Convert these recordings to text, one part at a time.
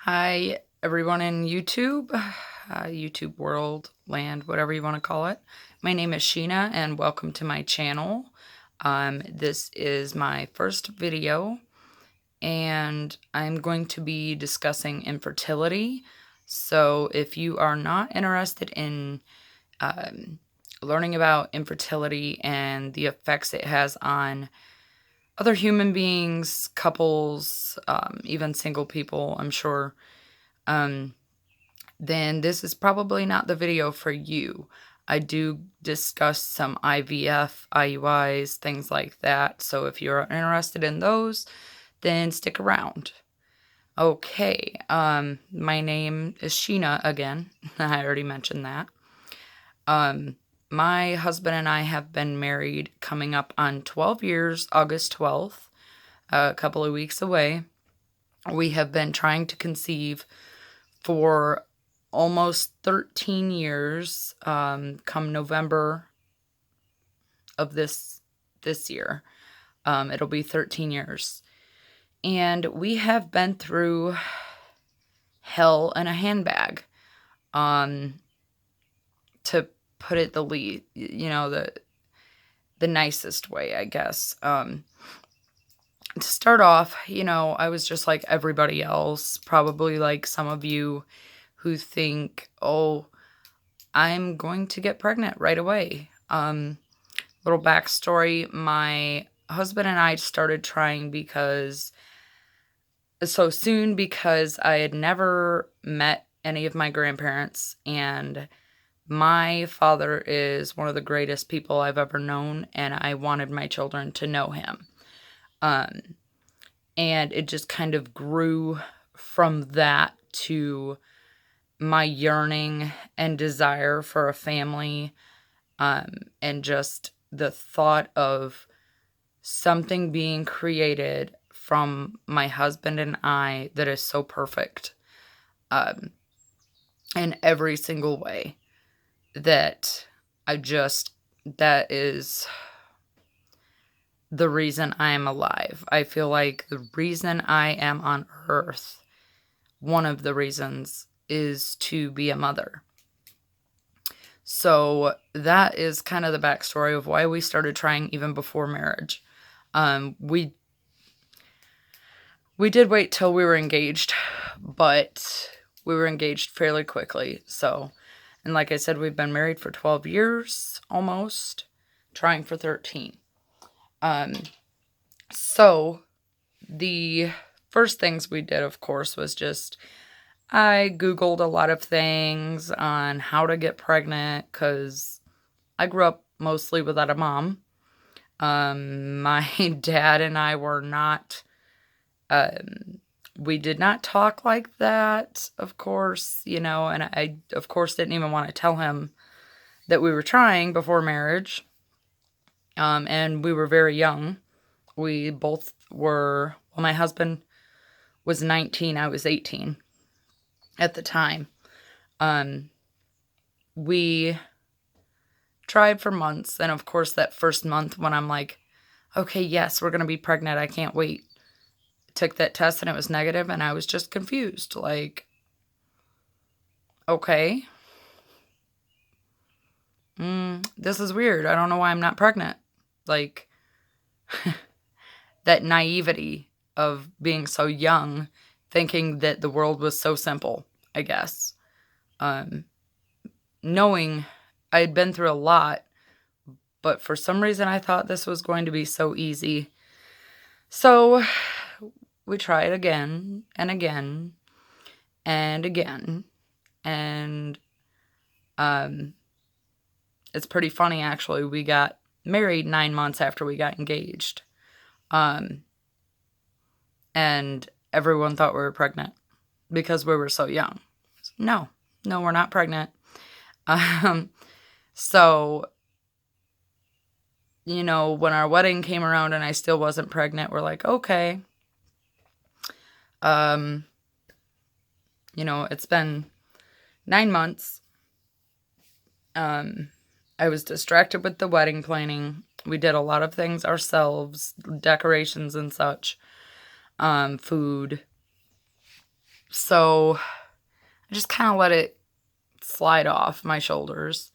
Hi, everyone in YouTube, YouTube world, land, whatever you want to call it. My name is Sheena, and welcome to my channel. This is my first video, and I'm going to be discussing infertility. So if you are not interested in learning about infertility and the effects it has on other human beings, couples, even single people, I'm sure, then this is probably not the video for you. I do discuss some IVF, IUIs, things like that. So if you're interested in those, then stick around. Okay, my name is Sheena again. I already mentioned that. My husband and I have been married coming up on 12 years, August 12th, a couple of weeks away. We have been trying to conceive for almost 13 years, come November of this year. It'll be 13 years. And we have been through hell in a handbag, to put it the nicest way, I guess. To start off, I was just like everybody else, probably like some of you who think, oh, I'm going to get pregnant right away. Little backstory, my husband and I started trying so soon because I had never met any of my grandparents, and my father is one of the greatest people I've ever known, and I wanted my children to know him. And it just kind of grew from that to my yearning and desire for a family, and just the thought of something being created from my husband and I that is so perfect, in every single way, that is the reason I am alive. I feel like the reason I am on earth, one of the reasons, is to be a mother. So that is kind of the backstory of why we started trying even before marriage. We did wait till we were engaged, but we were engaged fairly quickly. So, and like I said, we've been married for 12 years, almost, trying for 13. So the first things we did, of course, was just, I Googled a lot of things on how to get pregnant, because I grew up mostly without a mom. My dad and I were not, we did not talk like that, of course, and I, of course, didn't even want to tell him that we were trying before marriage. And we were very young. We both were, well, my husband was 19, I was 18 at the time. We tried for months, and of course that first month when I'm like, okay, yes, we're going to be pregnant, I can't wait, took that test and it was negative, and I was just confused, like, okay, this is weird, I don't know why I'm not pregnant, like, that naivety of being so young, thinking that the world was so simple, I guess. Knowing I had been through a lot, but for some reason I thought this was going to be so easy. So we tried again and again and again. And it's pretty funny, actually. We got married 9 months after we got engaged. And everyone thought we were pregnant because we were so young. No, we're not pregnant. So, when our wedding came around and I still wasn't pregnant, we're like, okay. It's been 9 months. I was distracted with the wedding planning. We did a lot of things ourselves, decorations and such, food. So I just kind of let it slide off my shoulders.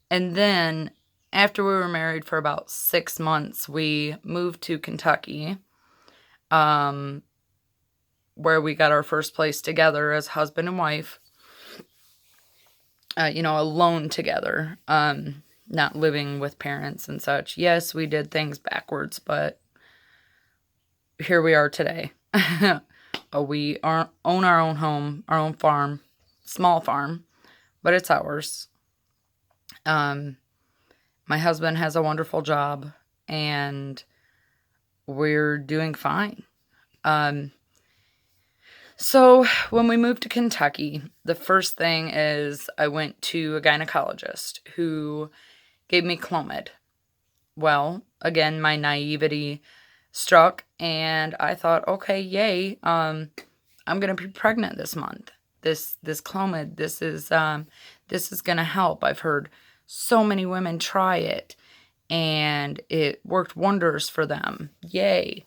And then after we were married for about 6 months, we moved to Kentucky, where we got our first place together as husband and wife, alone together, not living with parents and such. Yes, we did things backwards, but here we are today. We own our own home, our own farm, small farm, but it's ours. My husband has a wonderful job, and we're doing fine. So when we moved to Kentucky, the first thing is I went to a gynecologist who gave me Clomid. Well, again, my naivety struck, and I thought, okay, yay, I'm gonna be pregnant this month. This Clomid, this is gonna help. I've heard so many women try it, and it worked wonders for them. Yay!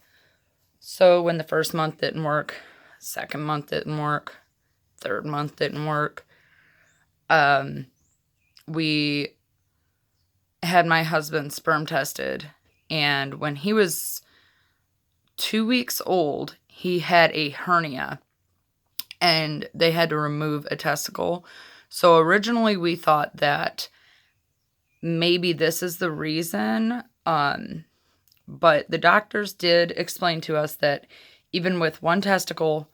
So when the first month didn't work, second month didn't work, third month didn't work, we had my husband's sperm tested, and when he was 2 weeks old, he had a hernia, and they had to remove a testicle. So originally we thought that maybe this is the reason, but the doctors did explain to us that even with one testicle,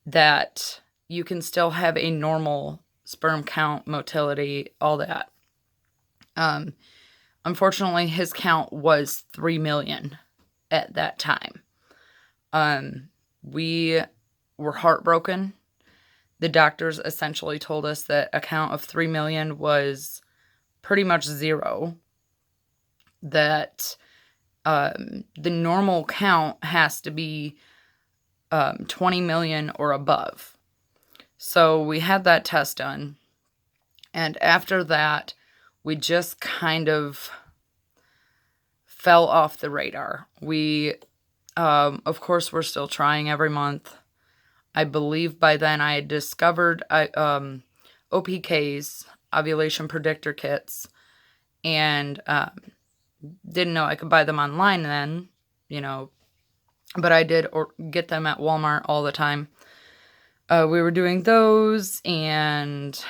that you can still have a normal sperm count, motility, all that. Unfortunately, his count was 3 million at that time. We were heartbroken. The doctors essentially told us that a count of 3 million was pretty much zero. That the normal count has to be 20 million or above. So we had that test done. And after that, we just kind of fell off the radar. We, of course, we're still trying every month. I believe by then I had discovered OPKs, ovulation predictor kits, and didn't know I could buy them online then, but I did get them at Walmart all the time. We were doing those and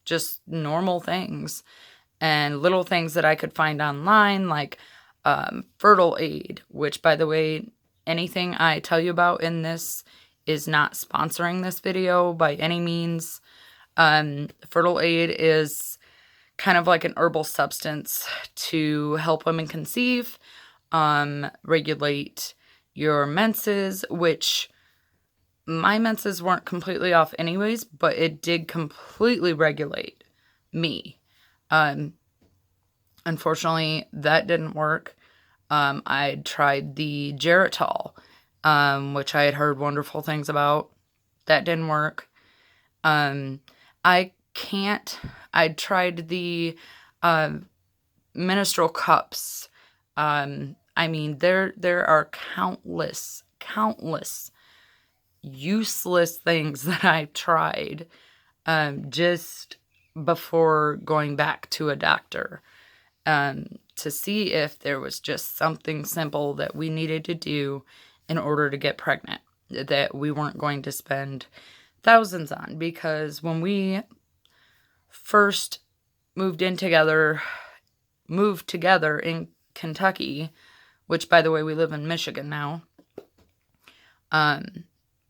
just normal things and little things that I could find online, like Fertile Aid, which, by the way, anything I tell you about in this is not sponsoring this video by any means. Fertile Aid is kind of like an herbal substance to help women conceive, regulate your menses, which my menses weren't completely off anyways, but it did completely regulate me. Unfortunately, that didn't work. I tried the Geritol, which I had heard wonderful things about. That didn't work. I tried the menstrual cups. There are countless useless things that I've tried just before going back to a doctor to see if there was just something simple that we needed to do in order to get pregnant, that we weren't going to spend thousands on. Because when we first moved together in Kentucky, which, by the way, we live in Michigan now,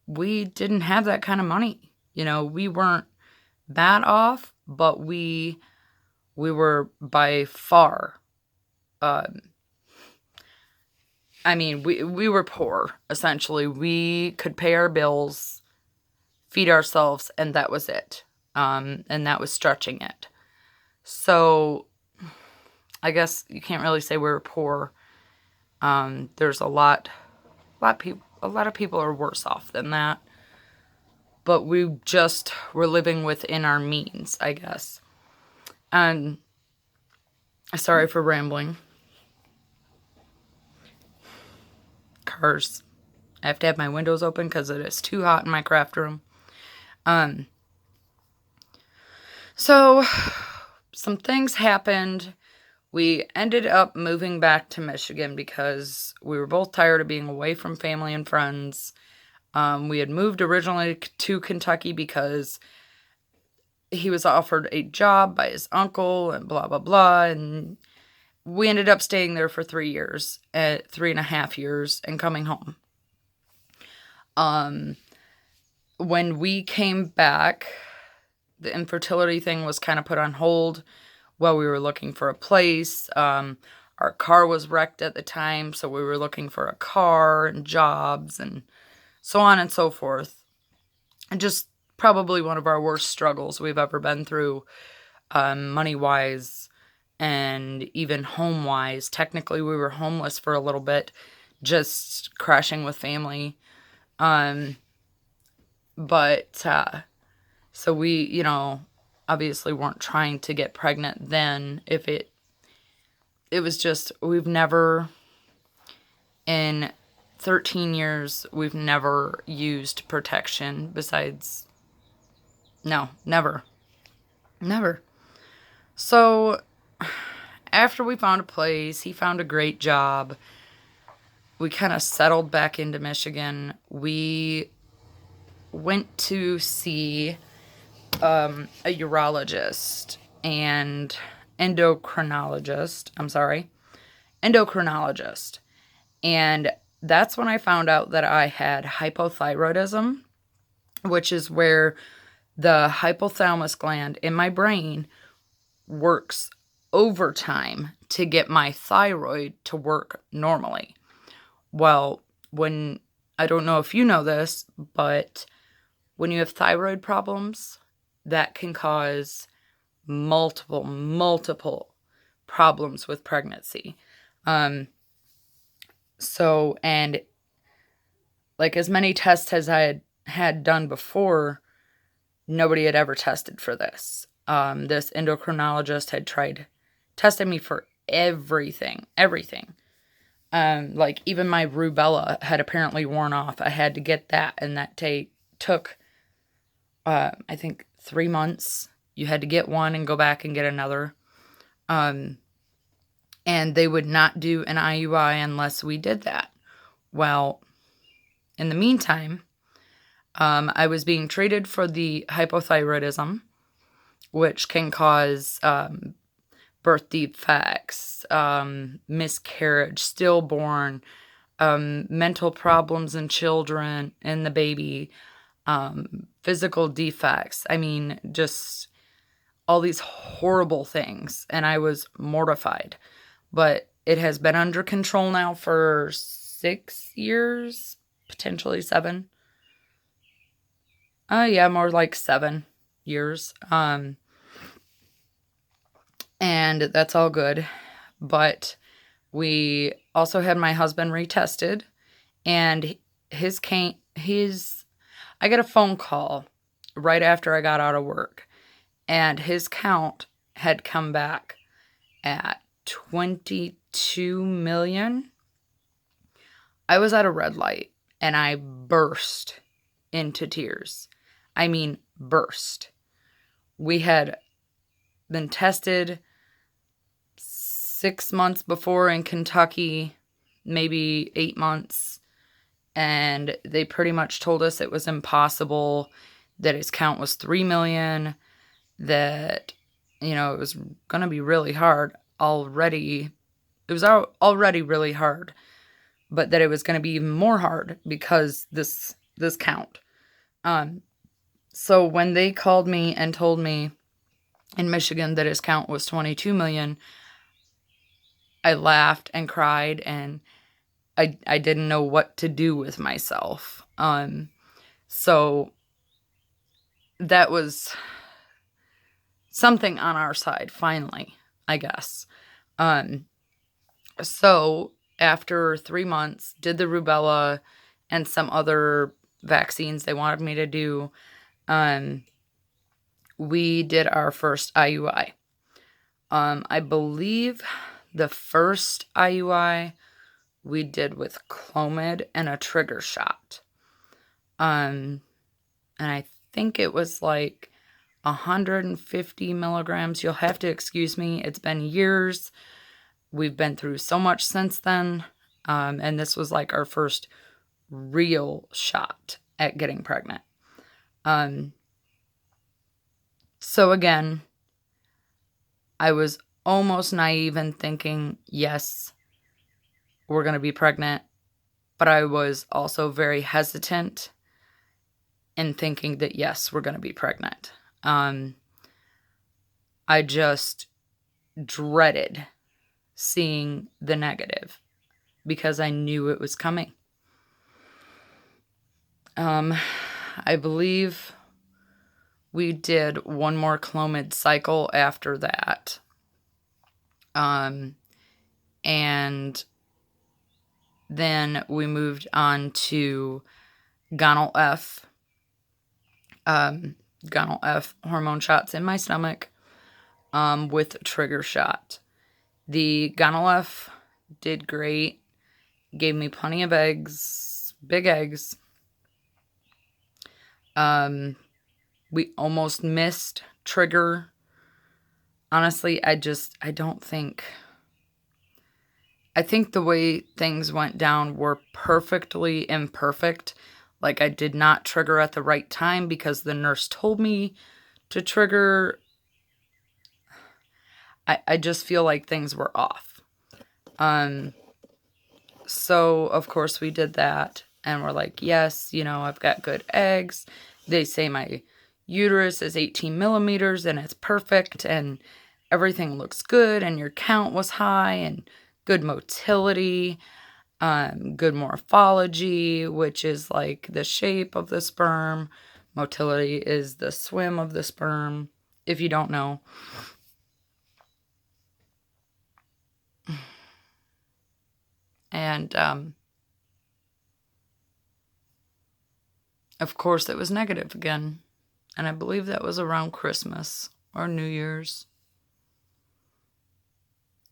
we didn't have that kind of money. We weren't bad off, but we were by far, we were poor, essentially. We could pay our bills, feed ourselves, and that was it. And that was stretching it. So I guess you can't really say we were poor. There's a lot of people are worse off than that. But we just were living within our means, I guess. And sorry for rambling. Cars. I have to have my windows open because it is too hot in my craft room. So some things happened. We ended up moving back to Michigan because we were both tired of being away from family and friends. We had moved originally to Kentucky because he was offered a job by his uncle and blah, blah, blah. And we ended up staying there for 3 years, 3.5 years, and coming home. When we came back, the infertility thing was kind of put on hold while we were looking for a place. Our car was wrecked at the time, so we were looking for a car and jobs and so on and so forth. And just probably one of our worst struggles we've ever been through, money-wise and even home-wise. Technically, we were homeless for a little bit, just crashing with family. So we, obviously weren't trying to get pregnant then. It was just, in 13 years, we've never used protection besides, no, never. So after we found a place, he found a great job. We kind of settled back into Michigan. We went to see a urologist and endocrinologist. And that's when I found out that I had hypothyroidism, which is where the hypothalamus gland in my brain works overtime to get my thyroid to work normally. Well, I don't know if you know this, but when you have thyroid problems, that can cause multiple problems with pregnancy. And like as many tests as I had done before, nobody had ever tested for this. This endocrinologist had tried testing me for everything. Like even my rubella had apparently worn off. I had to get that, and that took, I think 3 months. You had to get one and go back and get another. And they would not do an IUI unless we did that. Well, in the meantime, I was being treated for the hypothyroidism, which can cause birth defects, miscarriage, stillborn, mental problems in children, in the baby, physical defects. I mean, just all these horrible things. And I was mortified. But it has been under control now for 6 years, potentially 7. Yeah, more like 7 years. And that's all good. But we also had my husband retested, and I got a phone call right after I got out of work, and his count had come back at 22 million. I was at a red light and I burst into tears. I mean, burst. We had been tested 6 months before in Kentucky, maybe 8 months, and they pretty much told us it was impossible, that his count was 3 million, that, it was going to be really hard already. It was already really hard, but that it was going to be even more hard because this count. So when they called me and told me in Michigan that his count was 22 million, I laughed and cried, and I didn't know what to do with myself. So that was something on our side, finally, I guess. So after 3 months, did the rubella and some other vaccines they wanted me to do. We did our first IUI. I believe the first IUI we did with Clomid and a trigger shot. And I think it was like 150 milligrams. You'll have to excuse me. It's been years. We've been through so much since then. And this was like our first real shot at getting pregnant. So again, I was almost naive in thinking, yes, we're going to be pregnant. But I was also very hesitant in thinking that, yes, we're going to be pregnant. I just dreaded seeing the negative because I knew it was coming. I believe we did one more Clomid cycle after that. And then we moved on to Gonal F. Gonal F hormone shots in my stomach with trigger shot. The Gonal F did great. Gave me plenty of eggs, big eggs. We almost missed trigger. Honestly, I don't think... I think the way things went down were perfectly imperfect. Like, I did not trigger at the right time because the nurse told me to trigger. I just feel like things were off. So, of course, we did that. And we're like, yes, I've got good eggs. They say my uterus is 18 millimeters and it's perfect. And everything looks good. And your count was high and good motility. Good morphology, which is like the shape of the sperm. Motility is the swim of the sperm, if you don't know. And, of course, it was negative again. And I believe that was around Christmas or New Year's.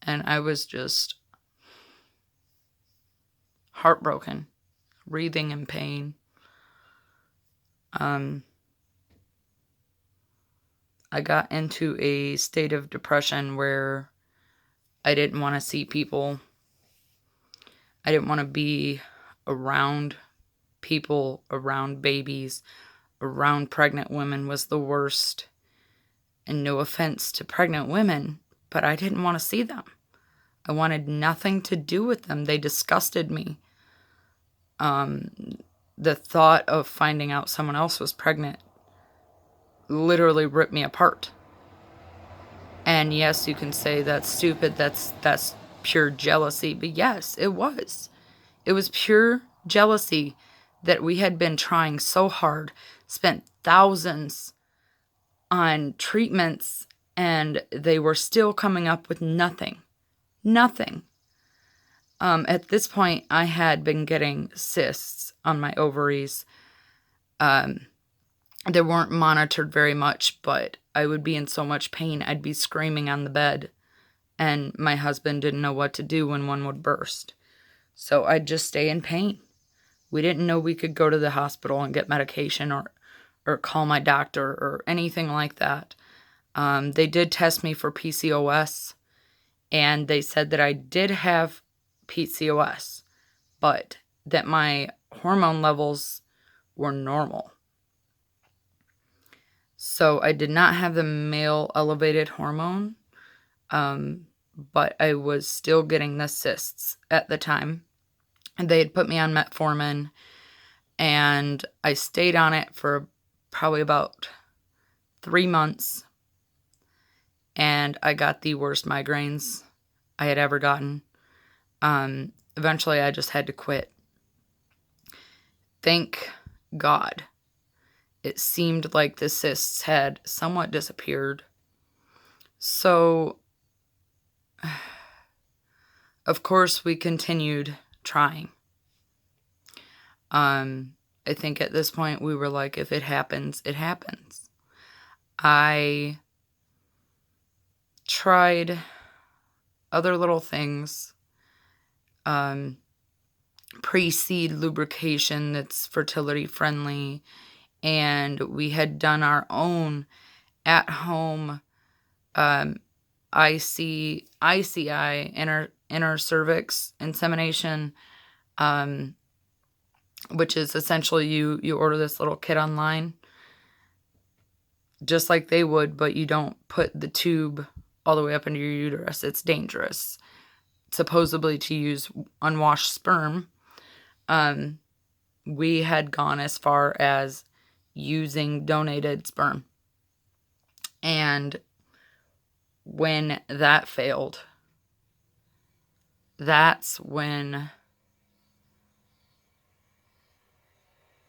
And I was just heartbroken, writhing in pain. I got into a state of depression where I didn't want to see people. I didn't want to be around people, around babies, around pregnant women was the worst. And no offense to pregnant women, but I didn't want to see them. I wanted nothing to do with them. They disgusted me. The thought of finding out someone else was pregnant literally ripped me apart. And yes, you can say that's stupid, that's pure jealousy, but yes, it was. It was pure jealousy that we had been trying so hard, spent thousands on treatments, and they were still coming up with nothing. Nothing. At this point, I had been getting cysts on my ovaries. They weren't monitored very much, but I would be in so much pain, I'd be screaming on the bed, and my husband didn't know what to do when one would burst. So I'd just stay in pain. We didn't know we could go to the hospital and get medication or call my doctor or anything like that. They did test me for PCOS, and they said that I did have PCOS, but that my hormone levels were normal. So I did not have the male elevated hormone, but I was still getting the cysts at the time. And they had put me on metformin, and I stayed on it for probably about 3 months, and I got the worst migraines I had ever gotten. Eventually, I just had to quit. Thank God. It seemed like the cysts had somewhat disappeared. So, of course, we continued trying. I think at this point we were like, if it happens, it happens. I tried other little things. Pre-seed lubrication that's fertility friendly and we had done our own at-home ICI, inner cervix insemination, which is essentially you order this little kit online, just like they would, but you don't put the tube all the way up into your uterus. It's dangerous, supposedly, to use unwashed sperm. We had gone as far as using donated sperm. And when that failed, that's when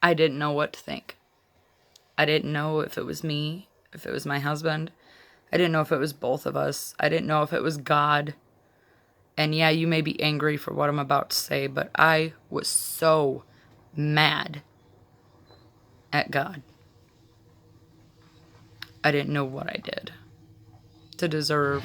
I didn't know what to think. I didn't know if it was me, if it was my husband. I didn't know if it was both of us. I didn't know if it was God. And yeah, you may be angry for what I'm about to say, but I was so mad at God. I didn't know what I did to deserve